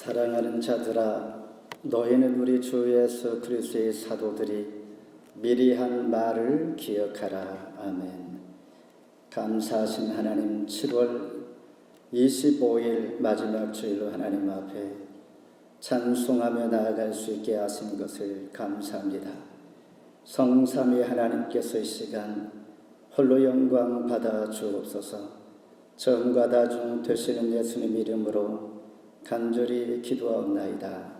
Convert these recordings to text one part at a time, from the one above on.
사랑하는 자들아, 너희는 우리 주 예수 그리스도의 사도들이 미리 한 말을 기억하라. 아멘. 감사하신 하나님, 7월 25일 마지막 주일로 하나님 앞에 찬송하며 나아갈 수 있게 하신 것을 감사합니다. 성삼위 하나님께서 이 시간 홀로 영광 받아 주옵소서. 전과 다중 되시는 예수님 이름으로 간절히 기도하옵나이다.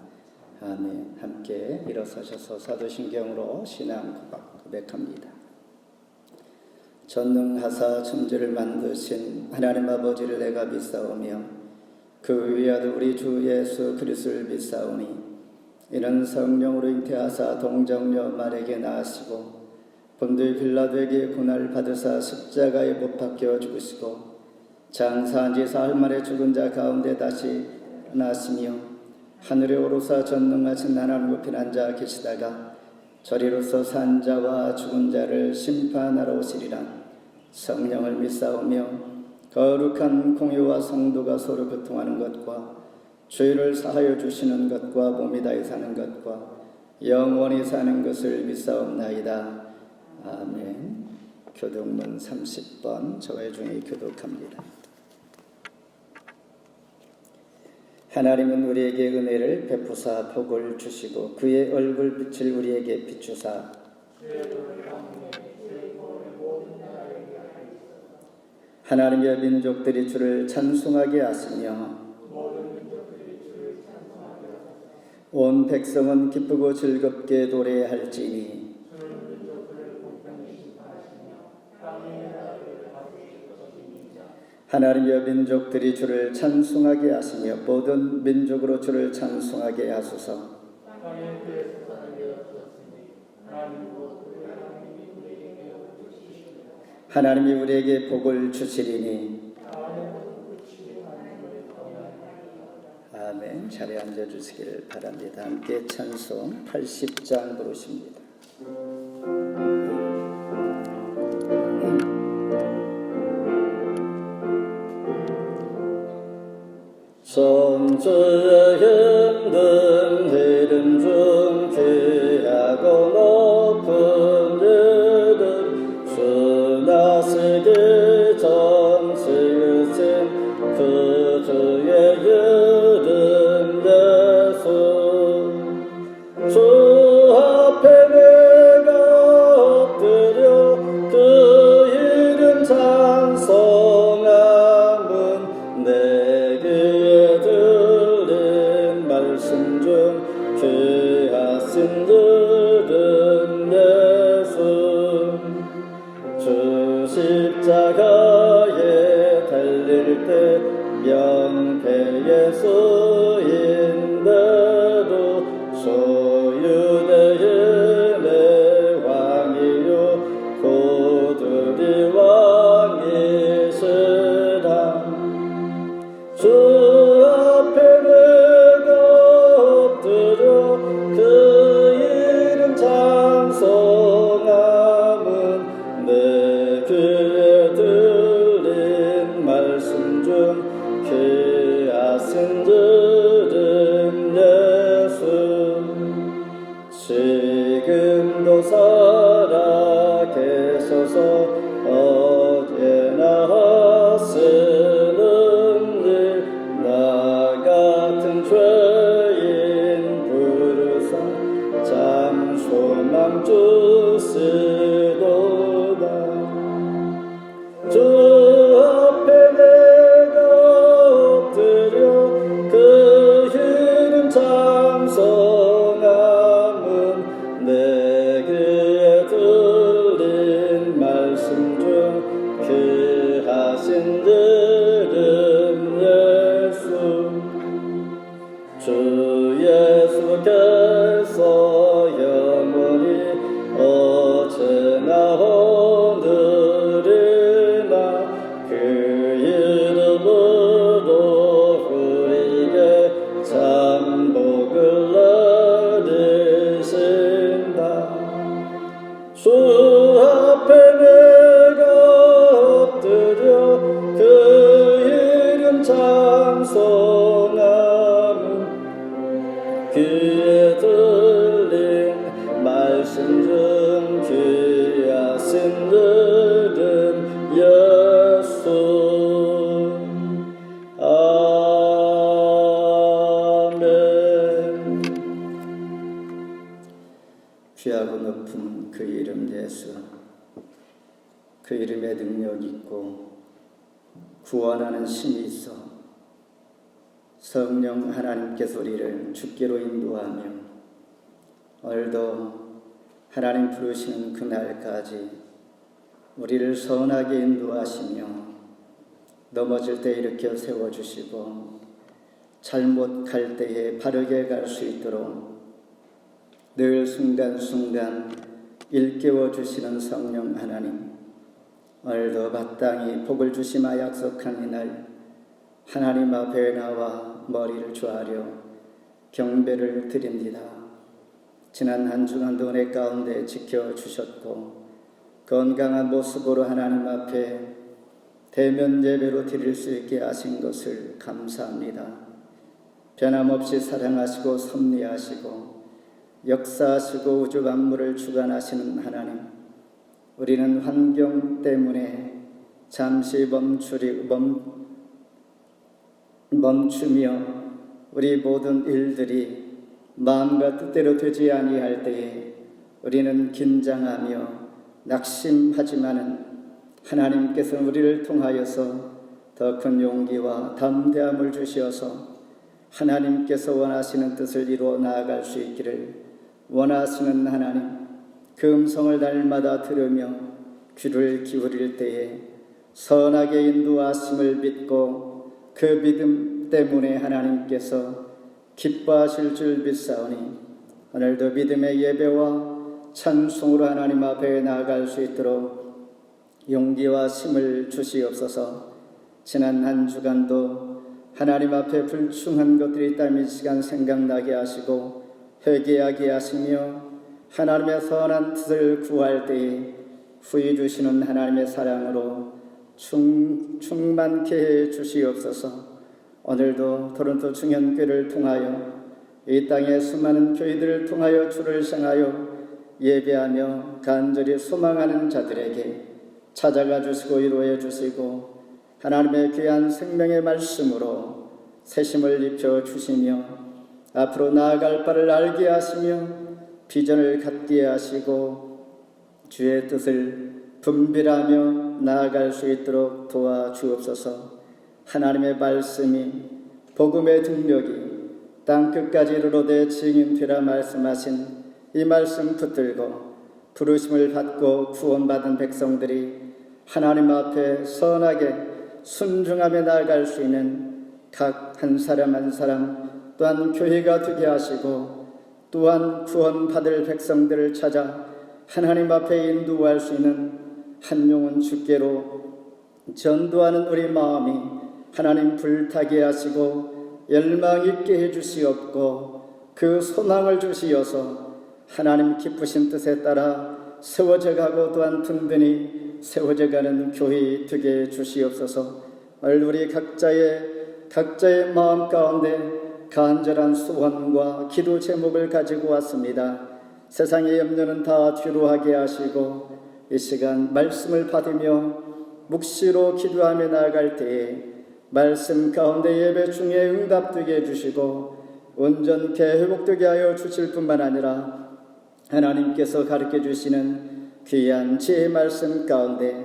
아멘. 함께 일어서셔서 사도신경으로 신앙 고백합니다. 전능하사 천지를 만드신 하나님 아버지를 내가 믿사오며 그 위아들 우리 주 예수 그리스도를 믿사오니 이는 성령으로 잉태하사 동정녀 마리아에게 낳으시고 본디 빌라도에게 고난을 받으사 십자가에 못 박혀 죽으시고 장사한 지 사흘 만에 죽은 자 가운데 다시 나시며 하늘에 오르사 전능하신 하나님을 피난 자 계시다가 저리로서 산 자와 죽은 자를 심판하러 오시리라. 성령을 믿사오며 거룩한 공회와 성도가 서로 교통하는 것과 죄를 사하여 주시는 것과 몸이 다해 사는 것과 영원히 사는 것을 믿사옵나이다. 아멘. 교독문 30번 저의 중에 교독합니다. 하나님은 우리에게 은혜를 베푸사 복을 주시고 그의 얼굴빛을 우리에게 비추사 하나님의 민족들이 주를 찬송하게 하시며 온 백성은 기쁘고 즐겁게 노래할지니 하나님의 민족들이 주를 찬송하게 하시며 모든 민족으로 주를 찬송하게 하소서. 하나님이 우리에게 복을 주시리니 아멘. 자리에 앉아주시기를 바랍니다. 함께 찬송 80장 부르십니다. 손주의 힘든 이름 중 귀하고 높은 이름 주 나시기 전 지으신 그 주의 이름 예수 주 앞에 내가 엎드려 그 이름 찬송함은 내게 말씀 중 귀하신 들은 예수 주 십자가에 달릴 때 명패 예수인데도 소유대인의 왕이요 고들이 왕이시라 주 앞에 그 이름 찬송함은 내 귀에 들린 말씀 중 귀하신 들은 예수 지금도 살아계셔서 언제나 하시는 일 나 같은 죄인 부르사 참 소망 주시도다 주 앞에 내가 엎드려 그 이름 찬송함은 내 귀에 들린 말씀 중 귀하신 들은 예수 주 예수께서 영원히 어제나 오늘이나 그 이름으로 우리에게 참 복을 내리신다 주 앞에 내가 엎드려 그 이름 찬송함은 귀에 들린 말씀 중 귀하신 이름 예수. 아멘. 귀하고 높은 그 이름 예수, 그 이름에 능력이 있고 구원하는 힘이 있어 성령 하나님께서 우리를 주께로 인도하며 오늘도 하나님 부르시는 그날까지 우리를 선하게 인도하시며 넘어질 때 일으켜 세워주시고 잘못 갈 때에 바르게 갈 수 있도록 늘 순간순간 일깨워 주시는 성령 하나님, 오늘도 마땅히 복을 주시마 약속한 이날 하나님 앞에 나와 머리를 조아려 경배를 드립니다. 지난 한 주간도 은혜 가운데 지켜주셨고 건강한 모습으로 하나님 앞에 대면 예배로 드릴 수 있게 하신 것을 감사합니다. 변함없이 사랑하시고 섭리하시고 역사하시고 우주 만물을 주관하시는 하나님, 우리는 환경 때문에 잠시 멈추며 우리 모든 일들이 마음과 뜻대로 되지 아니할 때에 우리는 긴장하며 낙심하지만은 하나님께서는 우리를 통하여서 더 큰 용기와 담대함을 주시어서 하나님께서 원하시는 뜻을 이루어 나아갈 수 있기를 원하시는 하나님, 그 음성을 날마다 들으며 귀를 기울일 때에 선하게 인도하심을 믿고 그 믿음 때문에 하나님께서 기뻐하실 줄 믿사오니 오늘도 믿음의 예배와 찬송으로 하나님 앞에 나아갈 수 있도록 용기와 힘을 주시옵소서. 지난 한 주간도 하나님 앞에 불충한 것들이 있다면 이 시간 생각나게 하시고 회개하게 하시며 하나님의 선한 뜻을 구할 때에 후히 주시는 하나님의 사랑으로 충만케 해 주시옵소서. 오늘도 토론토 중현교회를 통하여 이 땅의 수많은 교회들을 통하여 주를 향하여 예배하며 간절히 소망하는 자들에게 찾아가 주시고 위로해 주시고 하나님의 귀한 생명의 말씀으로 새심을 입혀 주시며 앞으로 나아갈 바를 알게 하시며 비전을 갖게 하시고 주의 뜻을 분별하며 나아갈 수 있도록 도와주옵소서. 하나님의 말씀이 복음의 능력이 땅끝까지 이르러되 증인되라 말씀하신 이 말씀 붙들고 부르심을 받고 구원받은 백성들이 하나님 앞에 선하게 순종하며 나아갈 수 있는 각 한 사람 한 사람 또한 교회가 되게 하시고 또한 구원받을 백성들을 찾아 하나님 앞에 인도할 수 있는 한 영혼 주께로 전도하는 우리 마음이 하나님 불타게 하시고 열망 있게 해주시옵고 그 소망을 주시어서 하나님 기쁘신 뜻에 따라 세워져 가고 또한 든든히 세워져 가는 교회 되게 해주시옵소서. 오늘 우리 각자의 마음 가운데 간절한 소원과 기도 제목을 가지고 왔습니다. 세상의 염려는 다 뒤로 하게 하시고 이 시간 말씀을 받으며 묵시로 기도하며 나아갈 때에 말씀 가운데 예배 중에 응답되게 해주시고 온전케 회복되게 하여 주실 뿐만 아니라 하나님께서 가르쳐 주시는 귀한 지혜의 말씀 가운데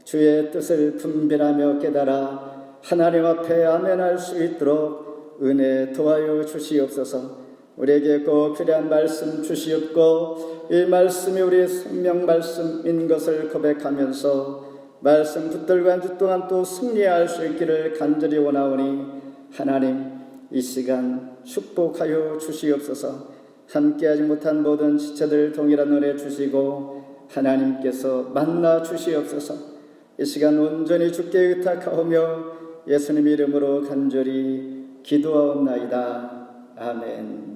주의 뜻을 분별하며 깨달아 하나님 앞에 아멘할 수 있도록 은혜 도와여 주시옵소서. 우리에게 꼭 필요한 말씀 주시옵고 이 말씀이 우리의 생명 말씀인 것을 고백하면서 말씀 붙들고 한 주 동안 또 승리할 수 있기를 간절히 원하오니 하나님 이 시간 축복하여 주시옵소서. 함께하지 못한 모든 지체들 동일한 은혜 주시고 하나님께서 만나 주시옵소서. 이 시간 온전히 주께 의탁하오며 예수님 이름으로 간절히 기도하옵나이다. 아멘.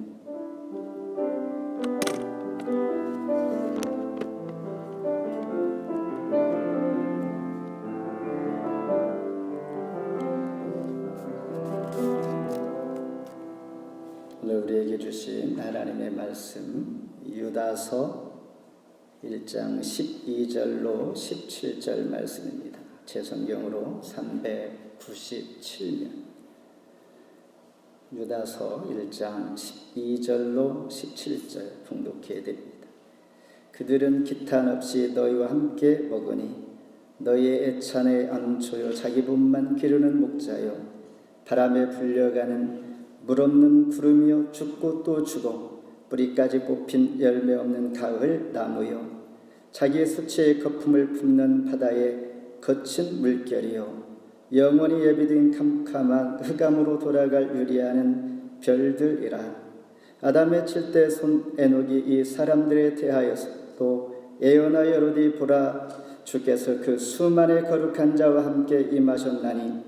오늘 우리에게 주신 하나님의 말씀 유다서 1장 12절로 17절 말씀입니다. 제 성경으로 397면 유다서 1장 12절로 17절 봉독해 드립니다. 그들은 기탄 없이 너희와 함께 먹으니 너희의 애찬에 안초요 자기 몸만 기르는 목자요 바람에 불려가는 물 없는 구름이요 죽고 또 죽어 뿌리까지 뽑힌 열매 없는 가을 나무요 자기의 수치의 거품을 품는 바다의 거친 물결이요 영원히 예비된 캄캄한 흑암으로 돌아갈 유리하는 별들이라. 아담의 7대 손 에녹이 이 사람들에 대하여서도 예언하여로되 보라 주께서 그 수만의 거룩한 자와 함께 임하셨나니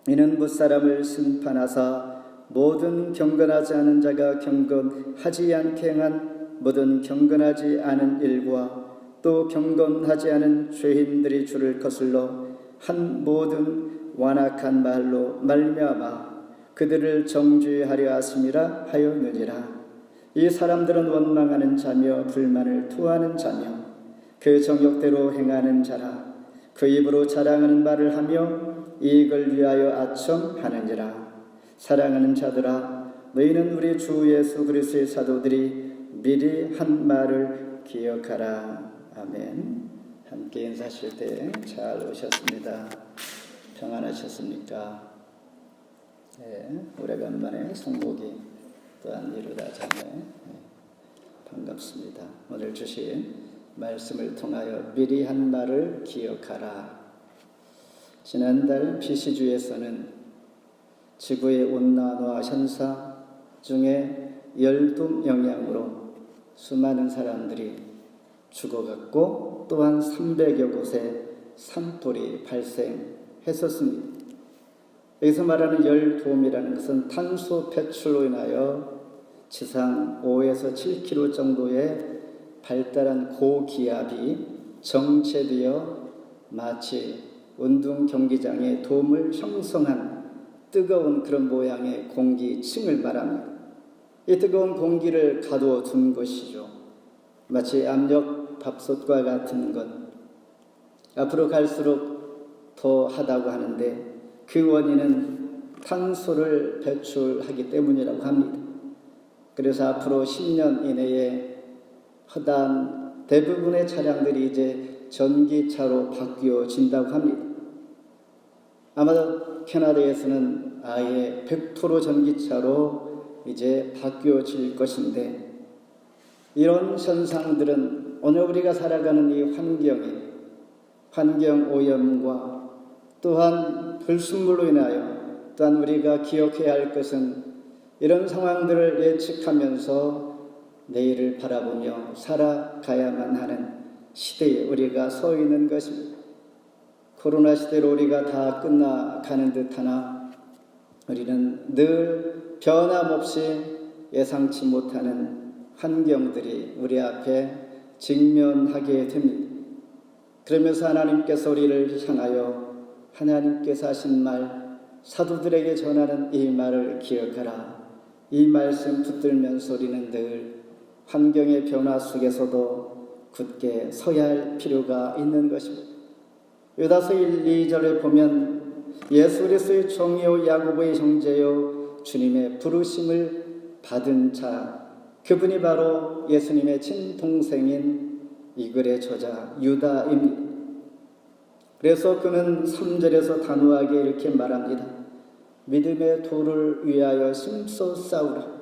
이는 무사람을 심판하사 모든 경건하지 않은 자가 경건하지 않게 행한 모든 경건하지 않은 일과 또 경건하지 않은 죄인들이 주를 거슬러 한 모든 완악한 말로 말미암아 그들을 정죄하려 하심이라 하였느니라. 이 사람들은 원망하는 자며 불만을 토하는 자며 그 정욕대로 행하는 자라. 그 입으로 자랑하는 말을 하며 이익을 위하여 아첨하느니라. 사랑하는 자들아, 너희는 우리 주 예수 그리스도의 사도들이 미리 한 말을 기억하라. 아멘. 함께 인사하실 때 잘 오셨습니다. 평안하셨습니까? 네, 오래간만에 성복이 또한 이루다 자매 반갑습니다. 오늘 주신 말씀을 통하여 미리 한 말을 기억하라. 지난달 BC주에서는 지구의 온난화 현상 중에 열도 영향으로 수많은 사람들이 죽어갔고 또한 300여 곳에 산불이 발생했었습니다. 여기서 말하는 열도움이라는 것은 탄소 배출로 인하여 지상 5에서 7km 정도의 발달한 고기압이 정체되어 마치 운동 경기장에 돔을 형성한 뜨거운 그런 모양의 공기층을 말합니다. 이 뜨거운 공기를 가두어 둔 것이죠. 마치 압력 밥솥과 같은 것. 앞으로 갈수록 더 하다고 하는데 그 원인은 탄소를 배출하기 때문이라고 합니다. 그래서 앞으로 10년 이내에 허다한 대부분의 차량들이 이제 전기차로 바뀌어진다고 합니다. 아마도 캐나다에서는 아예 100% 전기차로 이제 바뀌어질 것인데 이런 현상들은 오늘 우리가 살아가는 이 환경 오염과 또한 불순물로 인하여 또한 우리가 기억해야 할 것은 이런 상황들을 예측하면서 내일을 바라보며 살아가야만 하는 시대에 우리가 서 있는 것입니다. 코로나 시대로 우리가 다 끝나가는 듯하나 우리는 늘 변함없이 예상치 못하는 환경들이 우리 앞에 직면하게 됩니다. 그러면서 하나님께서 우리를 향하여 하나님께서 하신 말, 사도들에게 전하는 이 말을 기억하라. 이 말씀 붙들면서 우리는 늘 환경의 변화 속에서도 굳게 서야 할 필요가 있는 것입니다. 유다서 1, 2절에 보면 예수 그리스도의 종이요 야고보의 형제요 주님의 부르심을 받은 자, 그분이 바로 예수님의 친동생인 이 글의 저자 유다입니다. 그래서 그는 3절에서 단호하게 이렇게 말합니다. 믿음의 도를 위하여 힘써 싸우라.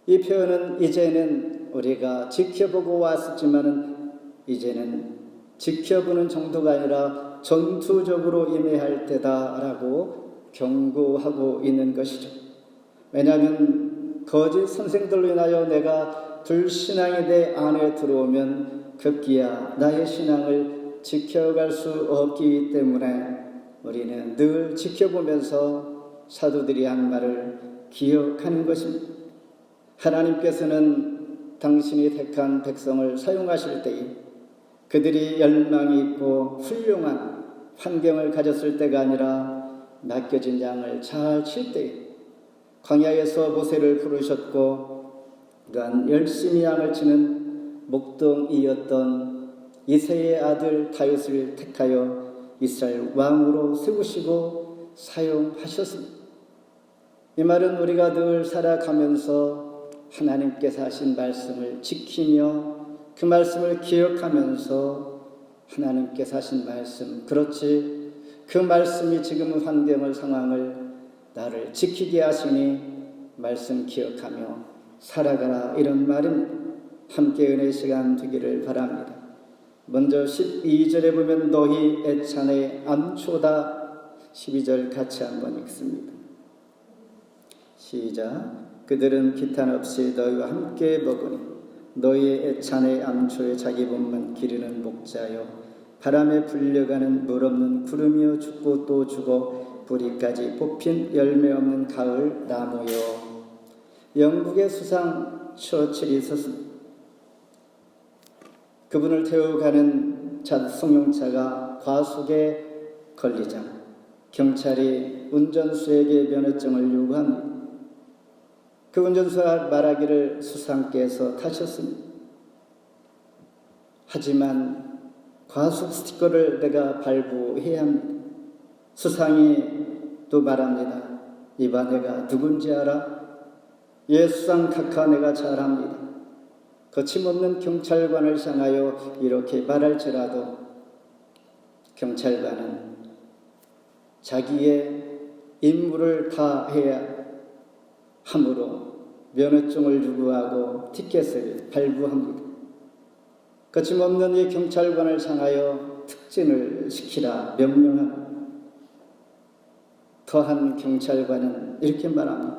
이 표현은 이제는 우리가 지켜보고 왔었지만은 이제는 지켜보는 정도가 아니라 전투적으로 임해할 때다라고 경고하고 있는 것이죠. 왜냐하면 거짓 선생들로 인하여 내가 불신앙이 내 안에 들어오면 급기야 나의 신앙을 지켜갈 수 없기 때문에 우리는 늘 지켜보면서 사도들이 한 말을 기억하는 것입니다. 하나님께서는 당신이 택한 백성을 사용하실 때에 그들이 열망이 있고 훌륭한 환경을 가졌을 때가 아니라 맡겨진 양을 잘 칠 때에 광야에서 모세를 부르셨고 그간 열심히 양을 치는 목동이었던 이새의 아들 다윗을 택하여 이스라엘 왕으로 세우시고 사용하셨습니다. 이 말은 우리가 늘 살아가면서 하나님께서 하신 말씀을 지키며 그 말씀을 기억하면서 하나님께서 하신 말씀, 그렇지 그 말씀이 지금 환경을 상황을 나를 지키게 하시니 말씀 기억하며 살아가라, 이런 말입니다. 함께 은혜 시간 되기를 바랍니다. 먼저 12절에 보면 너희 애찬의 암초다. 12절 같이 한번 읽습니다. 시작. 그들은 기탄 없이 너희와 함께 먹으니 너희의 애찬의 암초에 자기 몸만 기르는 목자요 바람에 불려가는 물 없는 구름이여 죽고 또 죽어 뿌리까지 뽑힌 열매 없는 가을 나무요. 영국의 수상 처칠이 있었습니다. 그분을 태워가는 승용차가 과속에 걸리자 경찰이 운전수에게 면허증을 요구합니다. 그 운전수가 말하기를 수상께서 타셨습니다. 하지만 과속 스티커를 내가 발부해야 합니다. 수상이 또 말합니다. 이봐, 내가 누군지 알아? 예, 수상 카카 내가 잘 압니다. 거침없는 경찰관을 향하여 이렇게 말할지라도 경찰관은 자기의 임무를 다해야 함으로 면허증을 요구하고 티켓을 발부합니다. 거침없는 이 경찰관을 향하여 특진을 시키라 명령합니다. 더한 경찰관은 이렇게 말합니다.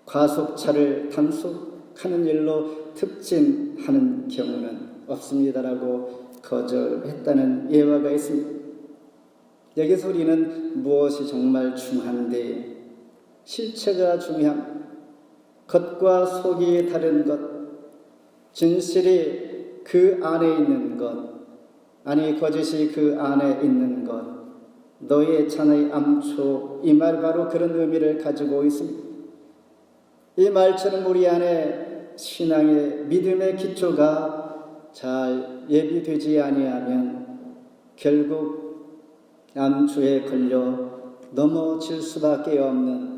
과속차를 단속하는 일로 특진하는 경우는 없습니다라고 거절했다는 예화가 있습니다. 여기서 우리는 무엇이 정말 중요한데 실체가 중요합니다. 겉과 속이 다른 것, 진실이 그 안에 있는 것, 아니 거짓이 그 안에 있는 것, 너희의 찬의 암초, 이 말 바로 그런 의미를 가지고 있습니다. 이 말처럼 우리 안에 신앙의 믿음의 기초가 잘 예비되지 아니하면 결국 암초에 걸려 넘어질 수밖에 없는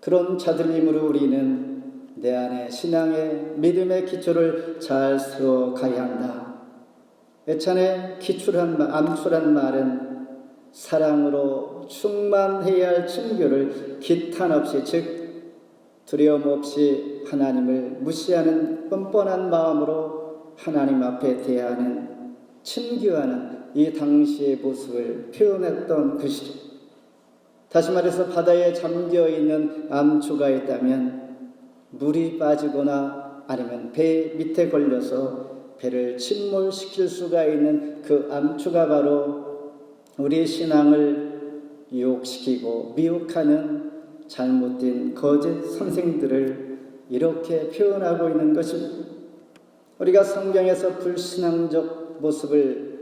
그런 자들이므로 우리는 내 안에 신앙의 믿음의 기초를 잘 세워가야 한다. 애찬의 암초란 말은 사랑으로 충만해야 할 친교를 기탄 없이, 즉 두려움 없이 하나님을 무시하는 뻔뻔한 마음으로 하나님 앞에 대하는 친교하는 이 당시의 모습을 표현했던 것이죠. 다시 말해서 바다에 잠겨있는 암초가 있다면 물이 빠지거나 아니면 배 밑에 걸려서 배를 침몰시킬 수가 있는 그 암초가 바로 우리의 신앙을 유혹시키고 미혹하는 잘못된 거짓 선생들을 이렇게 표현하고 있는 것입니다. 우리가 성경에서 불신앙적 모습을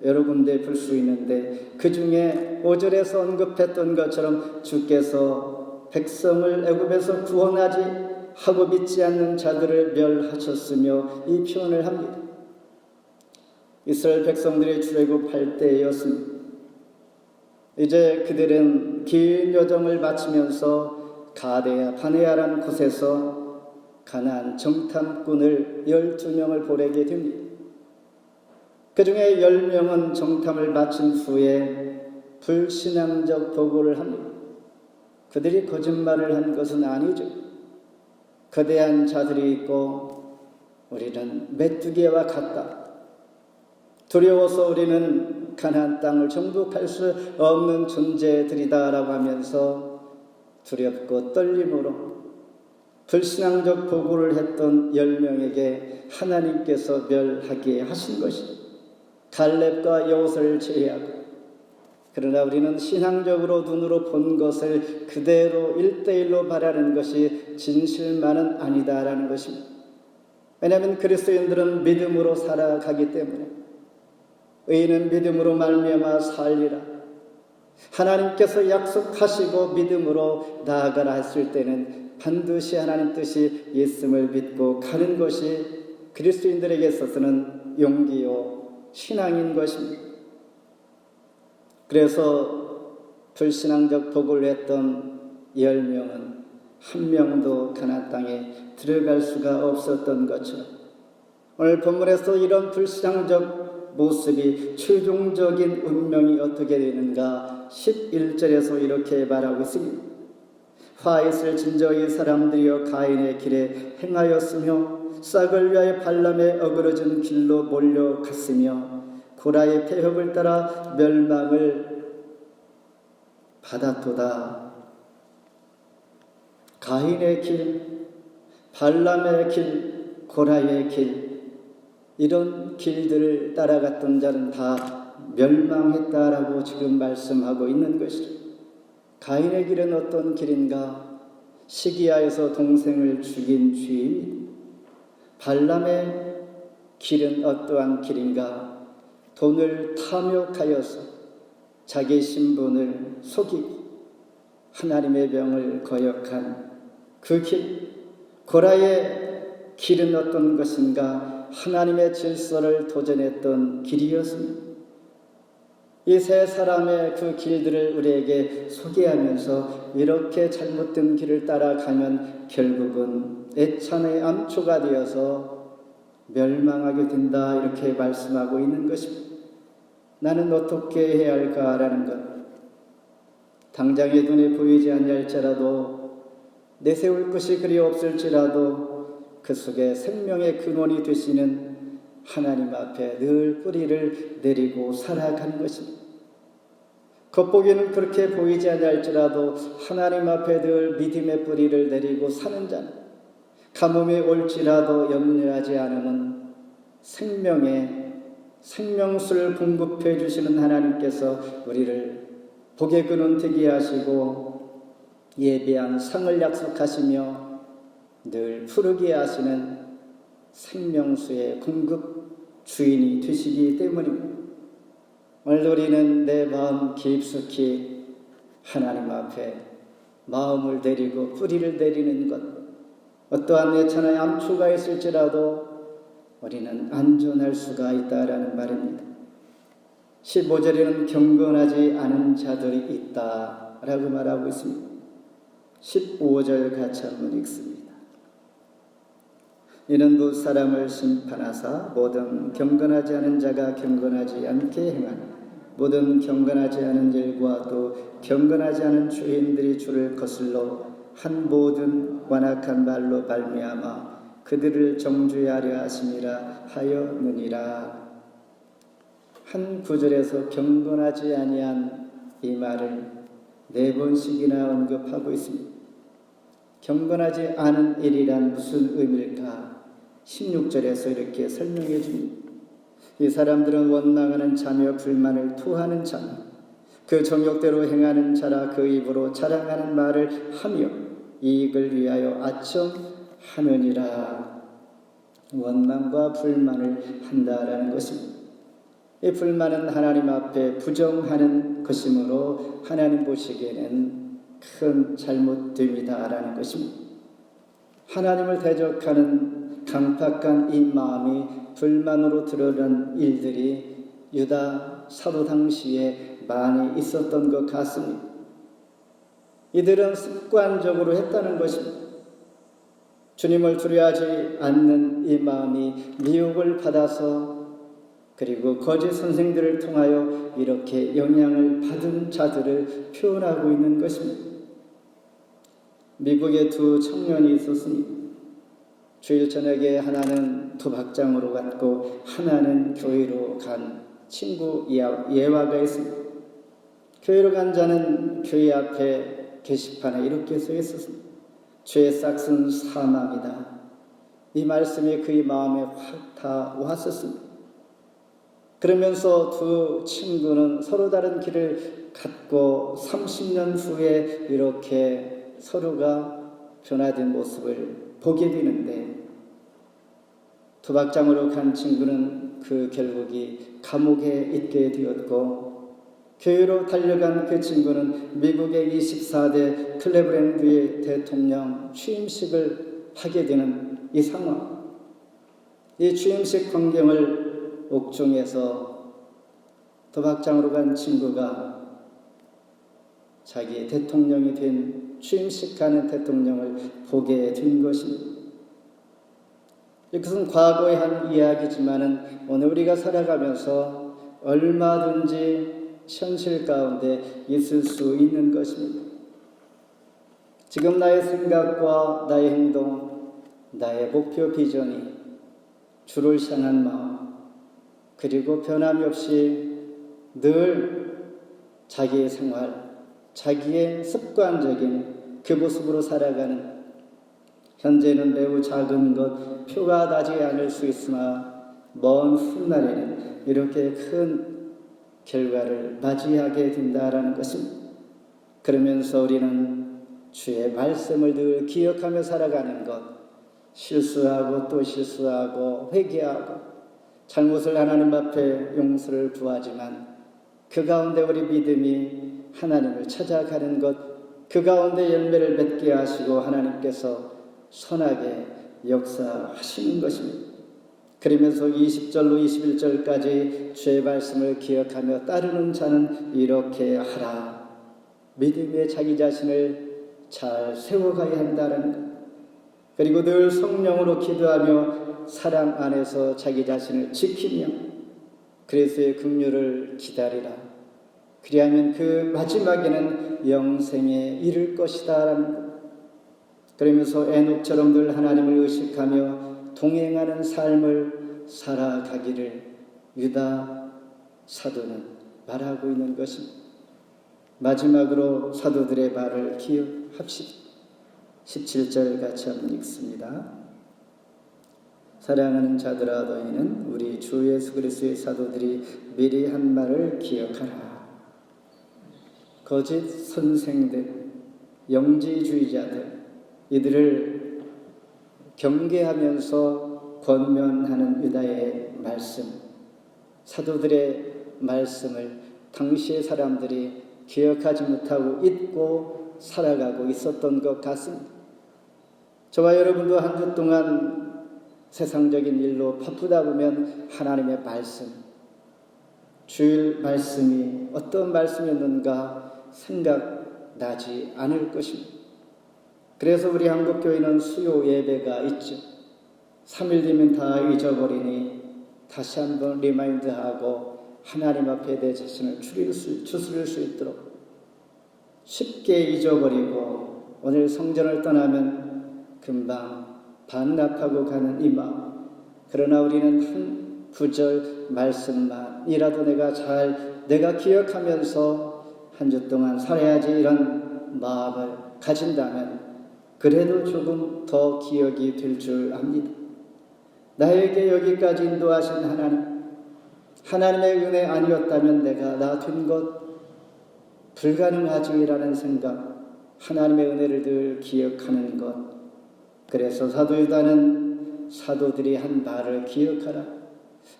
여러 군데 볼 수 있는데 그 중에 5절에서 언급했던 것처럼 주께서 백성을 애굽에서 구원하지 하고 믿지 않는 자들을 멸하셨으며 이 표현을 합니다. 이스라엘 백성들이 출애굽할 때였습니다. 이제 그들은 긴 여정을 마치면서 가데야 바네아라는 곳에서 가나안 정탐꾼을 12명을 보내게 됩니다. 그 중에 10명은 정탐을 마친 후에 불신앙적 보고를 합니다. 그들이 거짓말을 한 것은 아니죠. 거대한 자들이 있고 우리는 메뚜기와 같다. 두려워서 우리는 가나안 땅을 정복할 수 없는 존재들이다라고 하면서 두렵고 떨림으로 불신앙적 보고를 했던 10명에게 하나님께서 멸하게 하신 것입니다. 갈렙과 여호수아를 제외하고. 그러나 우리는 신앙적으로 눈으로 본 것을 그대로 1:1로 말하는 것이 진실만은 아니다라는 것입니다. 왜냐하면 그리스도인들은 믿음으로 살아가기 때문에 의인은 믿음으로 말미암아 살리라. 하나님께서 약속하시고 믿음으로 나아가라 했을 때는 반드시 하나님 뜻이 있음을 믿고 가는 것이 그리스도인들에게 있어서는 용기요 신앙인 것입니다. 그래서 불신앙적 복을 했던 10명은 한 명도 가나안 땅에 들어갈 수가 없었던 것처럼 오늘 본문에서 이런 불신앙적 모습이 최종적인 운명이 어떻게 되는가 11절에서 이렇게 말하고 있습니다. 화잇을 진저히 사람들이여 가인의 길에 행하였으며 싹을 위하여 발람의 어그러진 길로 몰려갔으며 고라의 폐역을 따라 멸망을 받았도다. 가인의 길, 발람의 길, 고라의 길, 이런 길들을 따라갔던 자는 다 멸망했다라고 지금 말씀하고 있는 것이죠. 가인의 길은 어떤 길인가? 시기야에서 동생을 죽인 죄입니다. 발람의 길은 어떠한 길인가? 돈을 탐욕하여서 자기 신분을 속이고 하나님의 명을 거역한 그 길. 고라의 길은 어떤 것인가? 하나님의 질서를 도전했던 길이었습니다. 이 세 사람의 그 길들을 우리에게 소개하면서 이렇게 잘못된 길을 따라가면 결국은 애찬의 암초가 되어서 멸망하게 된다, 이렇게 말씀하고 있는 것입니다. 나는 어떻게 해야 할까라는 것, 당장의 눈에 보이지 아니할지라도 내세울 것이 그리 없을지라도 그 속에 생명의 근원이 되시는 하나님 앞에 늘 뿌리를 내리고 살아가는 것입니다. 겉보기는 그렇게 보이지 아니할지라도 하나님 앞에 늘 믿음의 뿌리를 내리고 사는 자는 가뭄이 올지라도 염려하지 않으면 생명수를 공급해 주시는 하나님께서 우리를 복의 근원 되게 하시고 예비한 상을 약속하시며 늘 푸르게 하시는 생명수의 공급 주인이 되시기 때문입니다. 오늘 우리는 내 마음 깊숙이 하나님 앞에 마음을 내리고 뿌리를 내리는 것, 어떠한 애찬의 암초가 있을지라도 우리는 안전할 수가 있다라는 말입니다. 15절에는 경건하지 않은 자들이 있다라고 말하고 있습니다. 15절 같이 한번 읽습니다. 이는 무 사람을 심판하사 모든 경건하지 않은 자가 경건하지 않게 행하니 모든 경건하지 않은 일과 또 경건하지 않은 주인들이 주를 거슬러 한 모든 완악한 말로 말미암아 그들을 정죄하려 하심이라 하였느니라. 한 구절에서 경건하지 아니한 이 말을 4번씩이나 언급하고 있습니다. 경건하지 않은 일이란 무슨 의미일까? 16절에서 이렇게 설명해 줍니다. 이 사람들은 원망하는 자며 불만을 토하는 자며 그 정욕대로 행하는 자라 그 입으로 자랑하는 말을 하며 이익을 위하여 아첨하느니라. 원망과 불만을 한다라는 것입니다. 이 불만은 하나님 앞에 부정하는 것이므로 하나님 보시기에는 큰 잘못됨이다라는 것입니다. 하나님을 대적하는 강팍한 이 마음이 불만으로 드러난 일들이 유다 사도 당시에 많이 있었던 것 같습니다. 이들은 습관적으로 했다는 것입니다. 주님을 두려워하지 않는 이 마음이 미혹을 받아서 그리고 거짓 선생들을 통하여 이렇게 영향을 받은 자들을 표현하고 있는 것입니다. 미국에 2 청년이 있었습니다. 주일 저녁에 하나는 도박장으로 갔고 하나는 교회로 간 친구 예화가 있습니다. 교회로 간 자는 교회 앞에 게시판에 이렇게 써 있었습니다. 죄의 싹은 사망이다. 이 말씀이 그의 마음에 확 다 왔었습니다. 그러면서 2 친구는 서로 다른 길을 갔고 30년 후에 이렇게 서로가 변화된 모습을 보게 되는데 도박장으로 간 친구는 그 결국이 감옥에 있게 되었고 교회로 달려간 그 친구는 미국의 24대 클레브랜드의 대통령 취임식을 하게 되는 이 상황, 이 취임식 광경을 옥중에서 도박장으로 간 친구가 자기 대통령이 된 취임식하는 대통령을 보게 된 것입니다. 이것은 과거의 한 이야기지만은 오늘 우리가 살아가면서 얼마든지 현실 가운데 있을 수 있는 것입니다. 지금 나의 생각과 나의 행동, 나의 목표 비전이 주를 향한 마음, 그리고 변함이 없이 늘 자기의 생활, 자기의 습관적인 그 모습으로 살아가는, 현재는 매우 작은 것, 표가 나지 않을 수 있으나 먼 훗날에는 이렇게 큰 결과를 맞이하게 된다라는 것입니다. 그러면서 우리는 주의 말씀을 늘 기억하며 살아가는 것, 실수하고 또 실수하고 회개하고 잘못을 하나님 앞에 용서를 구하지만 그 가운데 우리 믿음이 하나님을 찾아가는 것, 그 가운데 열매를 맺게 하시고 하나님께서 선하게 역사하시는 것입니다. 그러면서 20절로 21절까지 주의 말씀을 기억하며 따르는 자는 이렇게 하라. 믿음에 자기 자신을 잘 세워가야 한다는 것. 그리고 늘 성령으로 기도하며 사랑 안에서 자기 자신을 지키며 그리스도의 긍휼을 기다리라. 그리하면 그 마지막에는 영생에 이를 것이다 라는 것. 그러면서 에녹처럼 늘 하나님을 의식하며 동행하는 삶을 살아가기를 유다 사도는 말하고 있는 것입니다. 마지막으로 사도들의 말을 기억합시다. 17절 같이 한번 읽습니다. 사랑하는 자들아, 너희는 우리 주 예수 그리스도의 사도들이 미리 한 말을 기억하라. 거짓 선생들, 영지주의자들, 이들을 경계하면서 권면하는 유다의 말씀, 사도들의 말씀을 당시의 사람들이 기억하지 못하고 잊고 살아가고 있었던 것 같습니다. 저와 여러분도 한 주 동안 세상적인 일로 바쁘다 보면 하나님의 말씀, 주일 말씀이 어떤 말씀이었는가 생각나지 않을 것입니다. 그래서 우리 한국교회는 수요 예배가 있죠. 3일 되면 다 잊어버리니 다시 한번 리마인드하고 하나님 앞에 내 자신을 추스릴 수 있도록 쉽게 잊어버리고 오늘 성전을 떠나면 금방 반납하고 가는 이 마음. 그러나 우리는 한 구절 말씀만이라도 내가 기억하면서 한 주 동안 살아야지 이런 마음을 가진다면 그래도 조금 더 기억이 될 줄 압니다. 나에게 여기까지 인도하신 하나님의 은혜 아니었다면 내가 나 된 것 불가능하지라는 생각, 하나님의 은혜를 늘 기억하는 것. 그래서 사도 유다는 사도들이 한 말을 기억하라.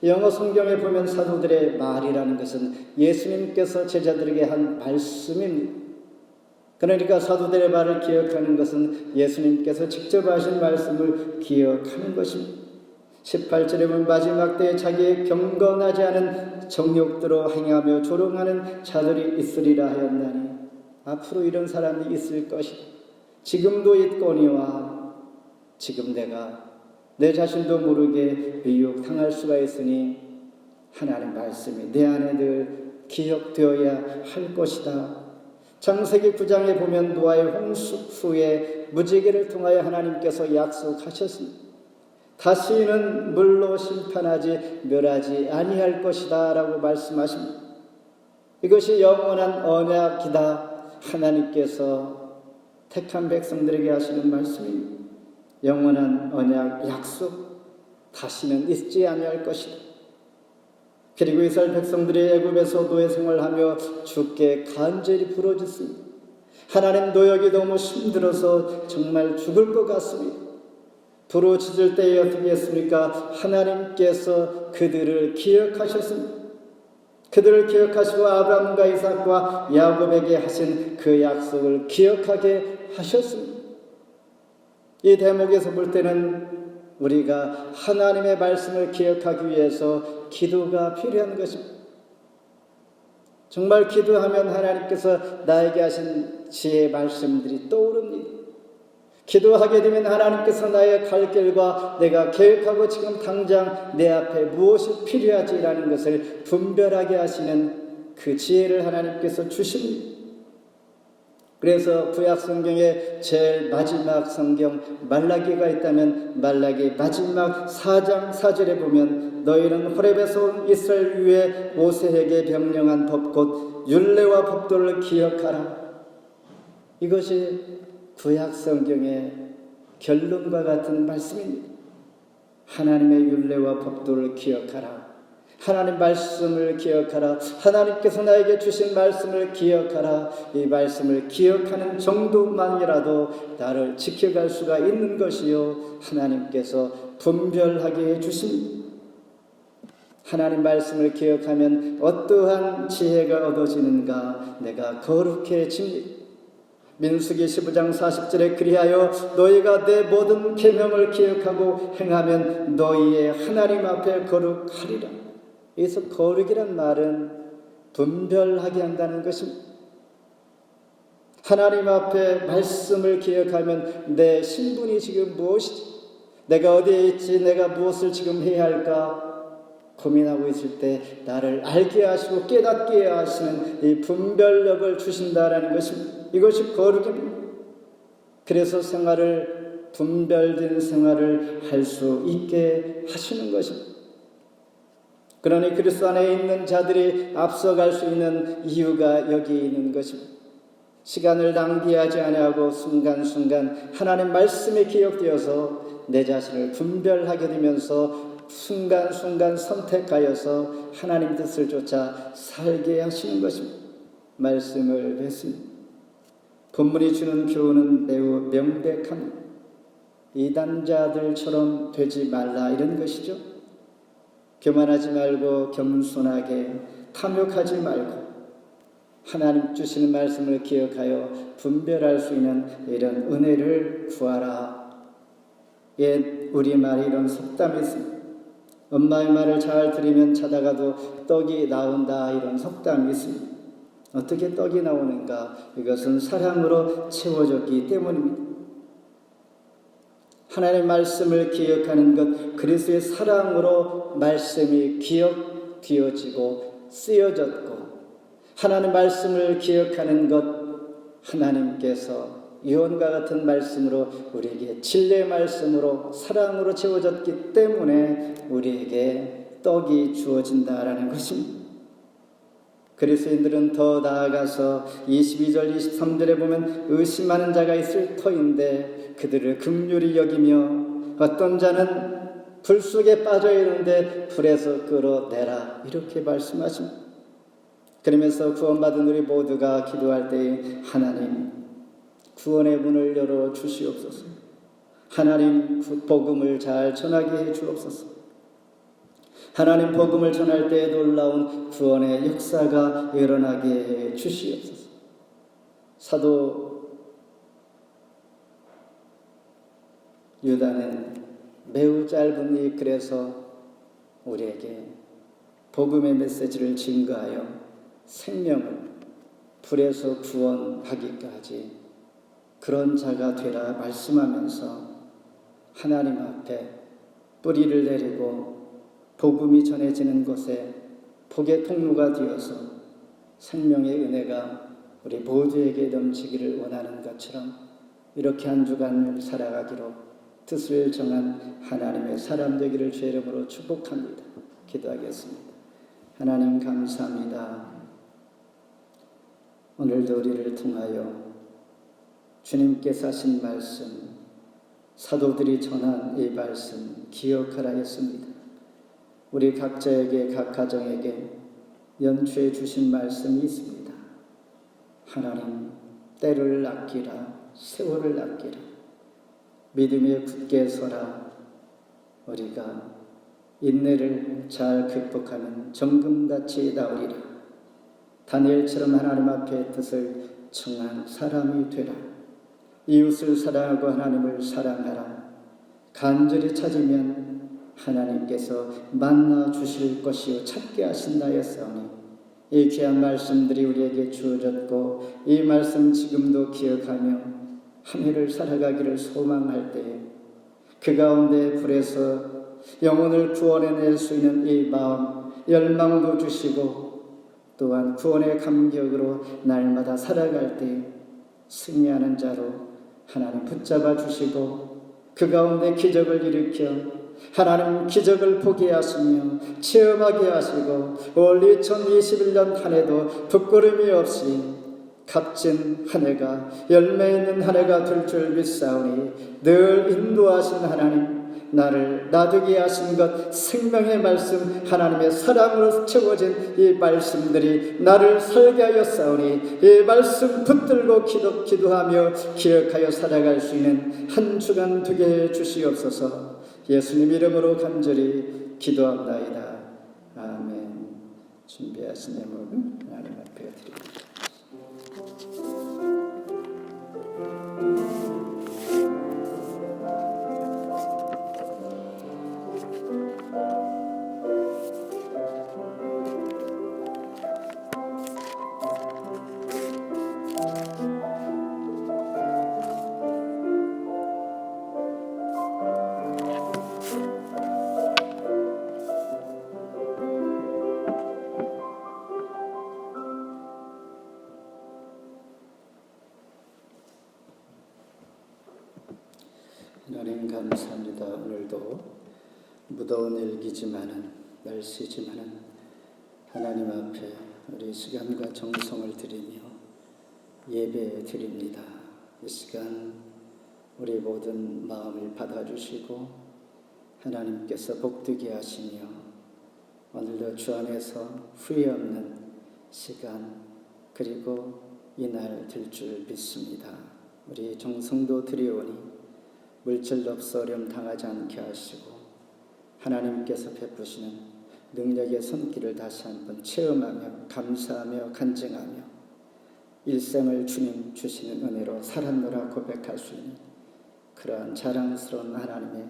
영어 성경에 보면 사도들의 말이라는 것은 예수님께서 제자들에게 한 말씀입니다. 그러니까 사도들의 말을 기억하는 것은 예수님께서 직접 하신 말씀을 기억하는 것입니다. 18절에 보면 마지막 때에 자기의 경건하지 않은 정욕대로 행하며 조롱하는 자들이 있으리라 하였나니 앞으로 이런 사람이 있을 것이다. 지금도 있거니와 지금 내가 내 자신도 모르게 미혹당할 수가 있으니 하나님 말씀이 내 안에 늘 기억되어야 할 것이다. 창세기 9장에 보면 노아의 홍수 후에 무지개를 통하여 하나님께서 약속하셨습니다. 다시는 물로 심판하지 멸하지 아니할 것이다 라고 말씀하십니다. 이것이 영원한 언약이다. 하나님께서 택한 백성들에게 하시는 말씀입니다. 영원한 언약 약속, 다시는 잊지 아니할 것이다. 그리고 이스라엘 백성들이 애굽에서 노예 생활하며 주께 간절히 부르짖습니다. 하나님, 노역이 너무 힘들어서 정말 죽을 것 같습니다. 부르짖을 때에 어떻게 했습니까? 하나님께서 그들을 기억하셨습니다. 그들을 기억하시고 아브라함과 이삭과 야곱에게 하신 그 약속을 기억하게 하셨습니다. 이 대목에서 볼 때는 우리가 하나님의 말씀을 기억하기 위해서 기도가 필요한 것입니다. 정말 기도하면 하나님께서 나에게 하신 지혜의 말씀들이 떠오릅니다. 기도하게 되면 하나님께서 나의 갈 길과 내가 계획하고 지금 당장 내 앞에 무엇이 필요하지라는 것을 분별하게 하시는 그 지혜를 하나님께서 주십니다. 그래서 구약 성경의 제일 마지막 성경 말라기가 있다면 말라기 마지막 4장 4절에 보면 너희는 호렙에서 온 이스라엘 위에 모세에게 명령한 법 곧 율례와 법도를 기억하라. 이것이 구약 성경의 결론과 같은 말씀입니다. 하나님의 율례와 법도를 기억하라. 하나님 말씀을 기억하라. 하나님께서 나에게 주신 말씀을 기억하라. 이 말씀을 기억하는 정도만이라도 나를 지켜갈 수가 있는 것이요 하나님께서 분별하게 해주십니다. 하나님 말씀을 기억하면 어떠한 지혜가 얻어지는가? 내가 거룩해집니다. 민수기 15장 40절에 그리하여 너희가 내 모든 계명을 기억하고 행하면 너희의 하나님 앞에 거룩하리라. 여기서 거룩이란 말은 분별하게 한다는 것입니다. 하나님 앞에 말씀을 기억하면 내 신분이 지금 무엇이지? 내가 어디에 있지? 내가 무엇을 지금 해야 할까? 고민하고 있을 때 나를 알게 하시고 깨닫게 하시는 이 분별력을 주신다라는 것입니다. 이것이 거룩입니다. 그래서 분별된 생활을 할 수 있게 하시는 것입니다. 그러니 그리스도 안에 있는 자들이 앞서갈 수 있는 이유가 여기 있는 것입니다. 시간을 낭비하지 아니하고 순간순간 하나님 말씀에 기억되어서 내 자신을 분별하게 되면서 순간순간 선택하여서 하나님 뜻을 쫓아 살게 하시는 것입니다. 말씀을 뵙습니다. 본문이 주는 교훈은 매우 명백합니다. 이단자들처럼 되지 말라 이런 것이죠. 교만하지 말고 겸손하게 탐욕하지 말고 하나님 주시는 말씀을 기억하여 분별할 수 있는 이런 은혜를 구하라. 옛 우리말에 이런 속담이 있습니다. 엄마의 말을 잘 들으면 자다가도 떡이 나온다 이런 속담이 있습니다. 어떻게 떡이 나오는가? 이것은 사랑으로 채워졌기 때문입니다. 하나님의 말씀을 기억하는 것, 그리스도의 사랑으로 말씀이 기억되어지고 쓰여졌고 하나님의 말씀을 기억하는 것, 하나님께서 유언과 같은 말씀으로 우리에게 진리의 말씀으로 사랑으로 채워졌기 때문에 우리에게 떡이 주어진다라는 것입니다. 그리스도인들은 더 나아가서 22절 23절에 보면 의심하는 자가 있을 터인데 그들을 긍휼히 여기며 어떤 자는 불 속에 빠져 있는데 불에서 끌어내라 이렇게 말씀하십니다. 그러면서 구원받은 우리 모두가 기도할 때 하나님 구원의 문을 열어 주시옵소서. 하나님 복음을 잘 전하게 해 주옵소서. 하나님 복음을 전할 때 놀라운 구원의 역사가 일어나게 해 주시옵소서. 사도 유다는 매우 짧은 이 글에서 우리에게 복음의 메시지를 증거하여 생명을 불에서 구원하기까지 그런 자가 되라 말씀하면서 하나님 앞에 뿌리를 내리고 복음이 전해지는 곳에 복의 통로가 되어서 생명의 은혜가 우리 모두에게 넘치기를 원하는 것처럼 이렇게 한 주간을 살아가기로 뜻을 정한 하나님의 사람 되기를 주의 이름으로 축복합니다. 기도하겠습니다. 하나님 감사합니다. 오늘도 우리를 통하여 주님께서 하신 말씀, 사도들이 전한 이 말씀 기억하라 했습니다. 우리 각자에게 각 가정에게 연주해 주신 말씀이 있습니다. 하나님 때를 아끼라, 세월을 아끼라, 믿음에 굳게 서라. 우리가 인내를 잘 극복하는 정금같이 나으리라. 다니엘처럼 하나님 앞에 뜻을 청한 사람이 되라. 이웃을 사랑하고 하나님을 사랑하라. 간절히 찾으면 하나님께서 만나 주실 것이요 찾게 하신다였사오니 이 귀한 말씀들이 우리에게 주어졌고 이 말씀 지금도 기억하며 한 해를 살아가기를 소망할 때에 그 가운데 불에서 영혼을 구원해낼 수 있는 이 마음 열망도 주시고 또한 구원의 감격으로 날마다 살아갈 때 승리하는 자로 하나님 붙잡아 주시고 그 가운데 기적을 일으켜 하나님 기적을 보게 하시며 체험하게 하시고 올 2021년 한 해도 부끄러움이 없이 값진 한 해가 열매 있는 한 해가 될 줄 믿사오니 늘 인도하신 하나님 나를 놔두게 하신 것 생명의 말씀 하나님의 사랑으로 채워진 이 말씀들이 나를 살게 하였사오니 이 말씀 붙들고 기도하며 기억하여 살아갈 수 있는 한 주간 되게 해 주시옵소서. 예수님 이름으로 간절히 기도합나이다. 아멘. 준비하신 예물은 하나님 앞에 드립니다. 하나님 감사합니다. 오늘도 무더운 일기지만은 날씨지만은 하나님 앞에 우리 시간과 정성을 드리며 예배 드립니다. 이 시간 우리 모든 마음을 받아주시고 하나님께서 복되게 하시며 오늘도 주 안에서 후회 없는 시간 그리고 이날 될 줄 믿습니다. 우리 정성도 드리오니 물질 없어 어려움 당하지 않게 하시고 하나님께서 베푸시는 능력의 손길을 다시 한번 체험하며 감사하며 간증하며 일생을 주님 주시는 은혜로 살았노라 고백할 수 있는 그러한 자랑스러운 하나님의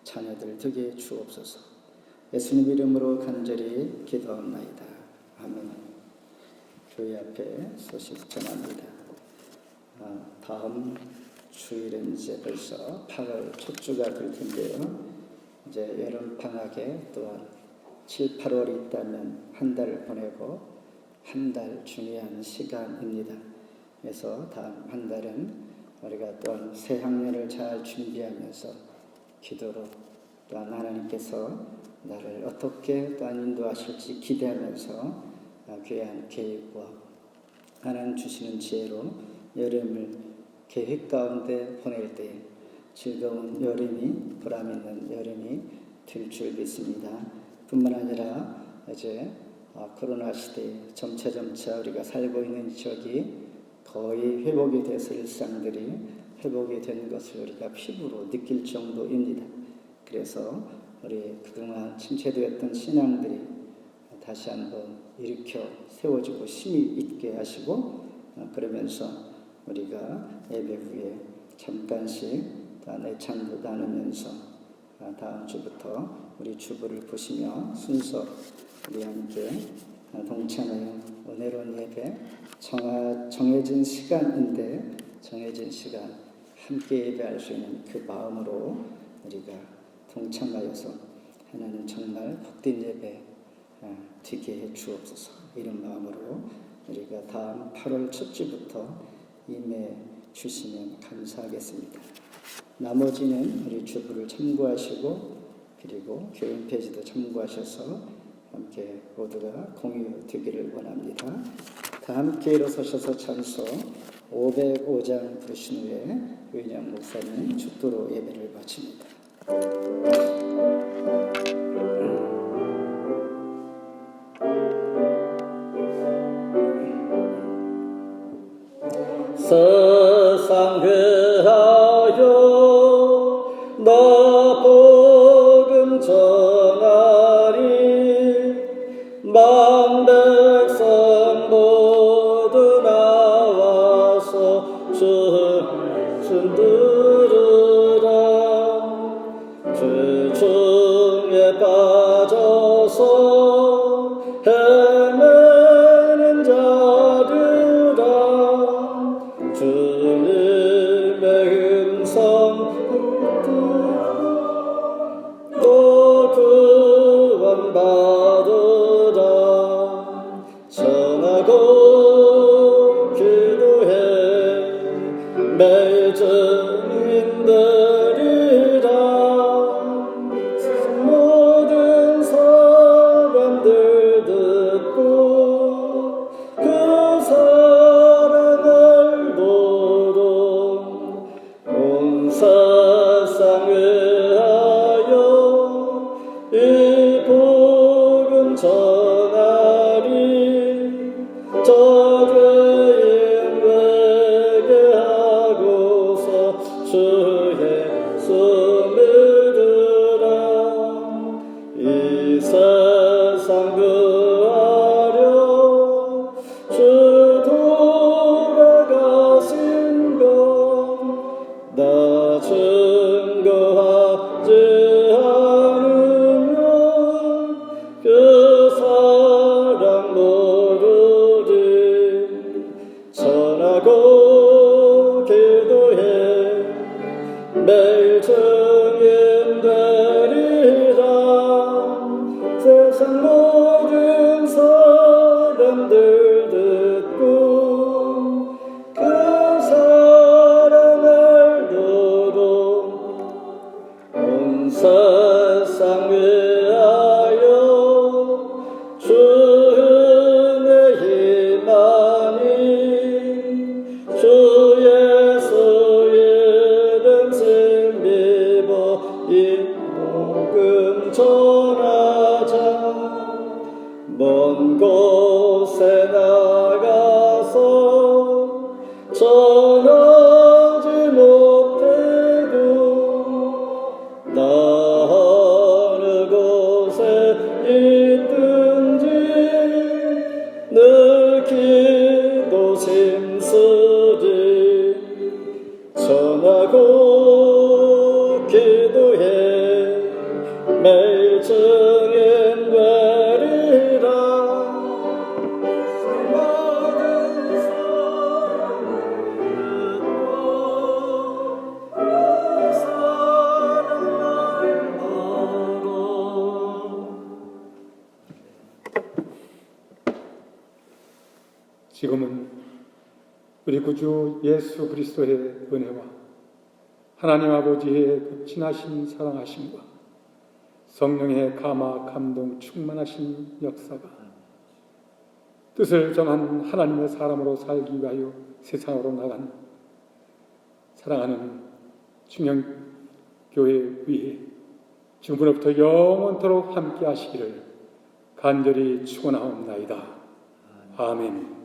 자녀들 되게 주옵소서. 예수님 이름으로 간절히 기도합나이다. 아멘. 교회 앞에 소식 전합니다. 다음 주일은 이제 벌써 8월 첫 주가 될 텐데요. 이제 여름 방학에 또한 7, 8월이 있다면 한 달을 보내고 한 달 중요한 시간입니다. 그래서 다음 한 달은 우리가 또한 새 학년을 잘 준비하면서 기도로 또한 하나님께서 나를 어떻게 또한 인도하실지 기대하면서 귀한 계획과 하나님 주시는 지혜로 여름을 계획 가운데 보낼 때 즐거운 여름이 보람 있는 여름이 될 줄 믿습니다. 뿐만 아니라 이제 코로나 시대에 점차 우리가 살고 있는 지역이 거의 회복이 돼서 일상들이 회복이 된 것을 우리가 피부로 느낄 정도입니다. 그래서 우리 그동안 침체되었던 신앙들이 다시 한번 일으켜 세워지고 힘이 있게 하시고 그러면서 우리가 예배 후에 잠깐씩 애창도 나누면서 다음 주부터 우리 주부를 보시며 순서 우리 함께 동참하여 은혜로운 예배 정해진 시간인데 정해진 시간 함께 예배할 수 있는 그 마음으로 우리가 동참하여서 하나님 정말 복된 예배 되게 해 주옵소서. 이런 마음으로 우리가 다음 8월 첫 주부터 임해 주시면 감사하겠습니다. 나머지는 우리 주부를 참고하시고 그리고 교회 홈페이지도 참고하셔서 함께 모두가 공유되기를 원합니다. 다 함께 일어서셔서 찬송 505장 부르신 후에 의냥 목사님 축도로 예배를 바칩니다. 세상 괴하여 나 복음 전하리 만 백성 중에 빠져서 헤매는 자들아 주님의 음성 또 구원받으라 전하고 기도해 매일 증인되리라 모든 사람들 듣고 그 사랑을 보러 온 세상 위하여 이 복음 전하리 저 죄인 회개하고서 주 예수 믿으라 이 세상 구하려 주 돌아가신 것나 증거하지 않으면 그 사랑 모르리 전하고 기도해 매일 증인 되리라 세상 모든 사람들 듣고 그 사랑을 들어 온 세상 위하여 주 은혜 힘하니 주 예수 이름 힘입어 이 복음 전하자 먼 곳에 나가서 전하지 못해도 나 어느 곳에 있든지 늘 기도 심쓰리 전하고 기도해 매일 증인 되리라 모든 사람을 듣고 그 사랑을 걸어 지금은 우리 구주 예수 그리스도의 은혜와 하나님 아버지의 그 진하신 사랑하심과 성령의 감화 감동 충만하신 역사가 뜻을 정한 하나님의 사람으로 살기 위하여 세상으로 나간 사랑하는 중형교회 위에 지금부터 영원토록 함께 하시기를 간절히 축원하옵나이다. 아멘.